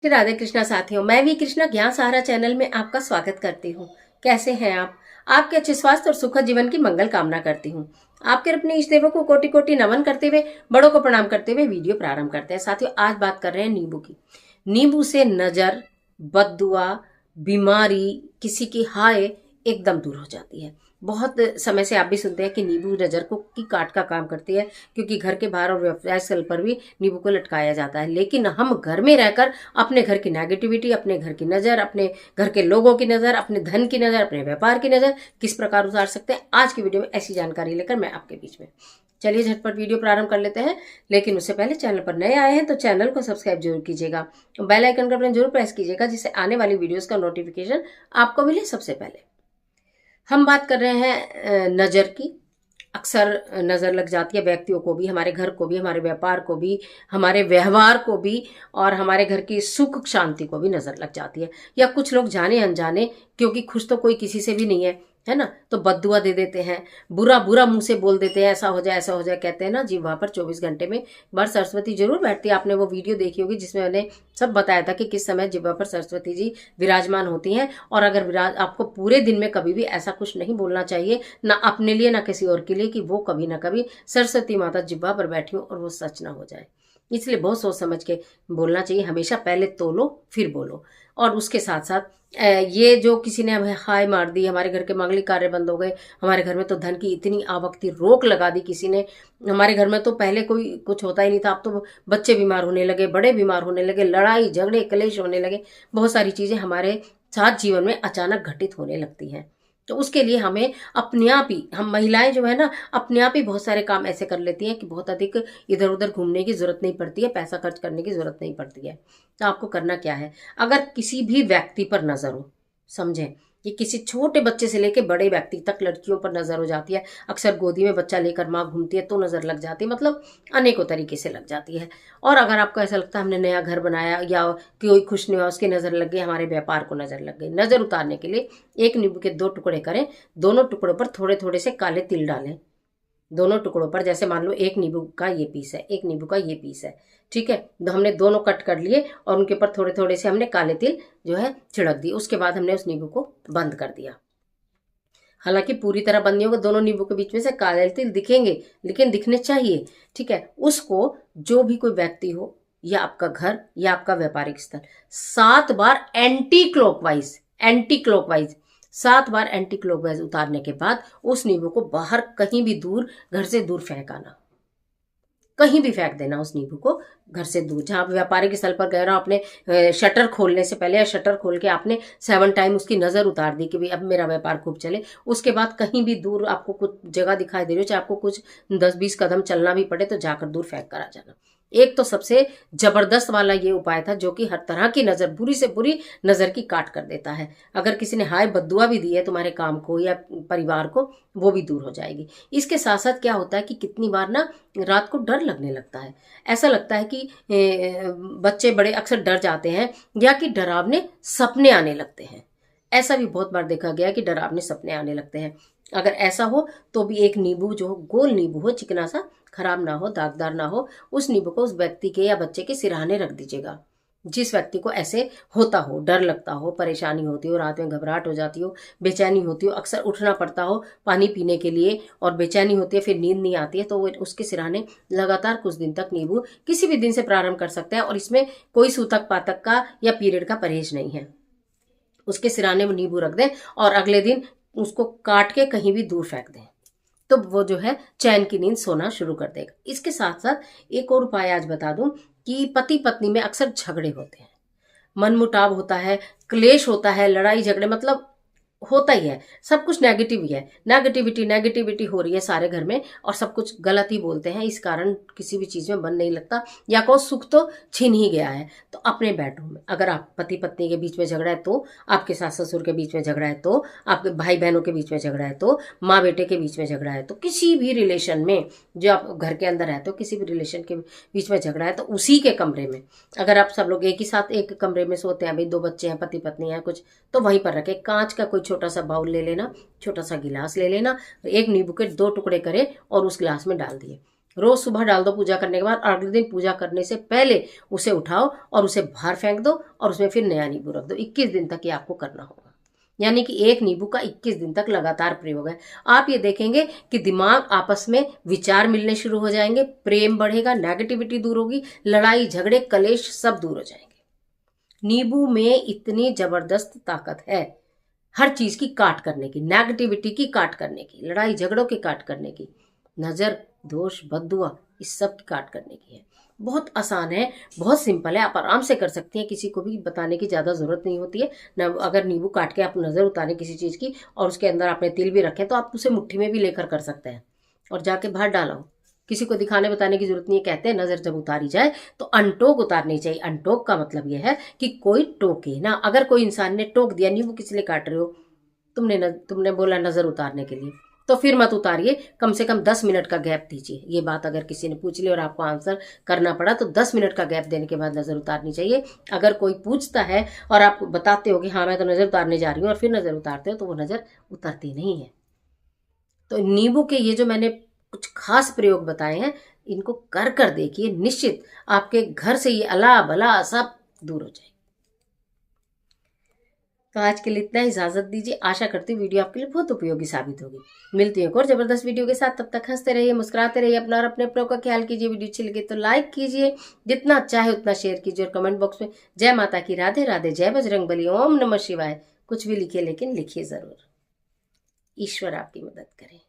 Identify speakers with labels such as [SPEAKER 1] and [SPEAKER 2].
[SPEAKER 1] राधे कृष्णा साथियों, मैं भी कृष्णा ज्ञान सहारा चैनल में आपका स्वागत करती हूँ। कैसे हैं आप? आपके अच्छे स्वास्थ्य और सुखद जीवन की मंगल कामना करती हूँ। आपके अपने इष्ट देवों को कोटि कोटि नमन करते हुए, बड़ों को प्रणाम करते हुए वीडियो प्रारंभ करते हैं। साथियों, आज बात कर रहे हैं नींबू की। नींबू से नजर, बददुआ, बीमारी, किसी की हाय एकदम दूर हो जाती है। बहुत समय से आप भी सुनते हैं कि नींबू नजर को की काट का काम करती है, क्योंकि घर के बाहर और व्यवसाय स्थल पर भी नींबू को लटकाया जाता है। लेकिन हम घर में रहकर अपने घर की नेगेटिविटी, अपने घर की नजर, अपने घर के लोगों की नजर, अपने धन की नजर, अपने व्यापार की नजर किस प्रकार उतार सकते हैं, आज की वीडियो में ऐसी जानकारी लेकर मैं आपके बीच में। चलिए झटपट वीडियो प्रारंभ कर लेते हैं। लेकिन उससे पहले चैनल पर नए आए हैं तो चैनल को सब्सक्राइब जरूर कीजिएगा, बेल आइकन का बटन जरूर प्रेस कीजिएगा, जिससे आने वाली वीडियोस का नोटिफिकेशन आपको मिले सबसे पहले। हम बात कर रहे हैं नजर की। अक्सर नज़र लग जाती है व्यक्तियों को भी, हमारे घर को भी, हमारे व्यापार को भी, हमारे व्यवहार को भी, और हमारे घर की सुख शांति को भी नज़र लग जाती है। या कुछ लोग जाने अनजाने, क्योंकि खुश तो कोई किसी से भी नहीं है ना, तो बद्दुआ दे देते हैं, बुरा बुरा मुंह से बोल देते हैं, ऐसा हो जाए ऐसा हो जाए। कहते हैं ना, जी वहां पर 24 घंटे में बार सरस्वती जरूर बैठती है। आपने वो वीडियो देखी होगी जिसमें मैंने सब बताया था कि किस समय जिह्वा पर सरस्वती जी विराजमान होती हैं। और अगर विराज आपको पूरे दिन में कभी भी ऐसा कुछ नहीं बोलना चाहिए, ना अपने लिए ना किसी और के लिए, कि वो कभी ना कभी सरस्वती माता जिह्वा पर बैठी हो और वो सच ना हो जाए। इसलिए बहुत सोच समझ के बोलना चाहिए हमेशा। पहले तोलो फिर बोलो। और उसके साथ साथ ये जो किसी ने हमें हाय मार दी, हमारे घर के मांगलिक कार्य बंद हो गए, हमारे घर में तो धन की इतनी आवक थी, रोक लगा दी किसी ने। हमारे घर में तो पहले कोई कुछ होता ही नहीं था, अब तो बच्चे बीमार होने लगे, बड़े बीमार होने लगे, लड़ाई झगड़े कलेश होने लगे, बहुत सारी चीजें हमारे साथ जीवन में अचानक घटित होने लगती हैं। तो उसके लिए हमें अपने आप ही, हम महिलाएं जो है ना, अपने आप ही बहुत सारे काम ऐसे कर लेती हैं कि बहुत अधिक इधर उधर घूमने की जरूरत नहीं पड़ती है, पैसा खर्च करने की जरूरत नहीं पड़ती है। तो आपको करना क्या है, अगर किसी भी व्यक्ति पर नजर हो, समझें कि किसी छोटे बच्चे से लेकर बड़े व्यक्ति तक लड़कियों पर नजर हो जाती है। अक्सर गोदी में बच्चा लेकर माँ घूमती है तो नजर लग जाती है, मतलब अनेकों तरीके से लग जाती है। और अगर आपको ऐसा लगता है हमने नया घर बनाया या कोई खुश नहीं हुआ, उसकी नजर लग गई, हमारे व्यापार को नजर लग गई, नजर उतारने के लिए एक नींबू के 2 टुकड़े करें। दोनों टुकड़ों पर थोड़े थोड़े से काले तिल डालें। दोनों टुकड़ों पर, जैसे मान लो एक नींबू का ये पीस है, एक नींबू का ये पीस है, ठीक है, तो हमने दोनों कट कर लिए और उनके ऊपर थोड़े थोड़े से हमने काले तिल जो है छिड़क दिए। उसके बाद हमने उस नींबू को बंद कर दिया। हालांकि पूरी तरह बंद नहीं होगा, दोनों नींबू के बीच में से काले तिल दिखेंगे, लेकिन दिखने चाहिए, ठीक है। उसको जो भी कोई व्यक्ति हो, या आपका घर या आपका व्यापारिक स्थल, 7 बार एंटी क्लॉकवाइज, एंटी क्लॉकवाइज 7 बार एंटी क्लॉकवाइज उतारने के बाद उस नींबू को बाहर कहीं भी दूर, घर से दूर फेंक आना। कहीं भी फेंक देना उस नींबू को, घर से दूर। जहां आप व्यापारिक स्थल पर गए रहो, आपने शटर खोलने से पहले या शटर खोल के आपने 7 टाइम उसकी नजर उतार दी कि भाई अब मेरा व्यापार खूब चले। उसके बाद कहीं भी दूर आपको कुछ जगह दिखाई दे रही हो, चाहे आपको कुछ 10-20 कदम चलना भी पड़े, तो जाकर दूर फेंक कर आ जाना। एक तो सबसे जबरदस्त वाला ये उपाय था, जो कि हर तरह की नजर, बुरी से बुरी नजर की काट कर देता है। अगर किसी ने हाय बद्दुआ भी दी है तुम्हारे काम को या परिवार को, वो भी दूर हो जाएगी। इसके साथ साथ क्या होता है कि कितनी बार ना रात को डर लगने लगता है। ऐसा लगता है कि बच्चे बड़े अक्सर डर जाते हैं, या कि डरावने सपने आने लगते हैं। ऐसा भी बहुत बार देखा गया कि डरावने सपने आने लगते हैं। अगर ऐसा हो तो भी एक नींबू जो गोल नींबू हो, चिकना सा, खराब ना हो, दागदार ना हो, उस नींबू को उस व्यक्ति के या बच्चे के सिरहाने रख दीजिएगा। जिस व्यक्ति को ऐसे होता हो, डर लगता हो, परेशानी होती हो, रात में घबराहट हो जाती हो, बेचैनी होती हो, अक्सर उठना पड़ता हो पानी पीने के लिए और बेचैनी होती है, फिर नींद नहीं आती है, तो वो उसके सिरहाने लगातार कुछ दिन तक नींबू किसी भी दिन से प्रारंभ कर सकते हैं। और इसमें कोई सूतक पातक का या पीरियड का परहेज नहीं है। उसके सिरहाने में नींबू रख दें और अगले दिन उसको काट के कहीं भी दूर फेंक दें, तो वो जो है चैन की नींद सोना शुरू कर देगा। इसके साथ साथ एक और उपाय आज बता दूं कि पति पत्नी में अक्सर झगड़े होते हैं, मनमुटाव होता है, क्लेश होता है, लड़ाई झगड़े, मतलब होता ही है। सब कुछ नेगेटिव ही है, नेगेटिविटी नेगेटिविटी हो रही है सारे घर में, और सब कुछ गलत ही बोलते हैं। इस कारण किसी भी चीज में मन नहीं लगता, या को सुख तो छिन ही गया है। तो अपने बेडरूम में अगर आप पति पत्नी के बीच में झगड़ा है, तो आपके सास ससुर के बीच में झगड़ा है, तो आपके भाई बहनों के बीच में झगड़ा है, तो माँ बेटे के बीच में झगड़ा है, तो किसी भी रिलेशन में जो आप घर के अंदर रहते हो, किसी भी रिलेशन के बीच में झगड़ा है, तो उसी के कमरे में, अगर आप सब लोग एक ही साथ एक कमरे में सोते हैं, भाई 2 बच्चे हैं, पति पत्नी है कुछ, तो वहीं पर रखे कांच का कोई छोटा सा बाउल ले लेना, छोटा सा गिलास ले लेना, एक नींबू के 2 टुकड़े करे और उस गिलास में डाल दिए। रोज सुबह डाल दो पूजा करने के बाद, अगले दिन पूजा करने से पहले उसे उठाओ और उसे बाहर फेंक दो और उसमें फिर नया नींबू रख दो। 21 दिन तक ये आपको करना होगा, यानी कि एक नींबू का 21 दिन तक लगातार प्रयोग है। आप ये देखेंगे कि दिमाग आपस में विचार मिलने शुरू हो जाएंगे, प्रेम बढ़ेगा, नेगेटिविटी दूर होगी, लड़ाई झगड़े कलेश सब दूर हो जाएंगे। नींबू में इतनी जबरदस्त ताकत है हर चीज की काट करने की, नेगेटिविटी की काट करने की, लड़ाई झगड़ों की काट करने की, नजर दोष बद्दुआ इस सब की काट करने की है। बहुत आसान है, बहुत सिंपल है, आप आराम से कर सकती हैं, किसी को भी बताने की ज़्यादा ज़रूरत नहीं होती है न। अगर नींबू काट के आप नज़र उतारें किसी चीज़ की और उसके अंदर आपने तिल भी रखे तो आप उसे मुट्ठी में भी लेकर कर सकते हैं और जाके बाहर डालो। किसी को दिखाने बताने की जरूरत नहीं है। कहते हैं नज़र जब उतारी जाए तो अनटोक उतारनी चाहिए। अनटोक का मतलब यह है कि कोई टोके ना। अगर कोई इंसान ने टोक दिया, नींबू किस लिए काट रहे हो, तुमने बोला नज़र उतारने के लिए, तो फिर मत उतारिए। कम से कम 10 मिनट का गैप दीजिए। ये बात अगर किसी ने पूछ ली और आपको आंसर करना पड़ा तो 10 मिनट का गैप देने के बाद नज़र उतारनी चाहिए। अगर कोई पूछता है और आप बताते हो कि हाँ मैं तो नज़र उतारने जा रही हूँ और फिर नज़र उतारते हो तो वो नज़र उतरती नहीं है। तो नींबू के ये जो मैंने कुछ खास प्रयोग बताए हैं इनको कर कर देखिए, निश्चित आपके घर से ये अला बला सब दूर हो जाए। तो आज के लिए इतना ही, इजाजत दीजिए। आशा करती हूँ वीडियो आपके लिए बहुत उपयोगी साबित होगी। मिलती हूँ एक और जबरदस्त वीडियो के साथ, तब तक हंसते रहिए, मुस्कुराते रहिए, अपना और अपने अपनों का ख्याल कीजिए। वीडियो अच्छी लगे तो लाइक कीजिए, जितना चाहे उतना शेयर कीजिए और कमेंट बॉक्स में जय माता की, राधे राधे, जय बजरंगबली, ओम नमः शिवाय कुछ भी लिखिए, लेकिन लिखिए जरूर। ईश्वर आपकी मदद करे।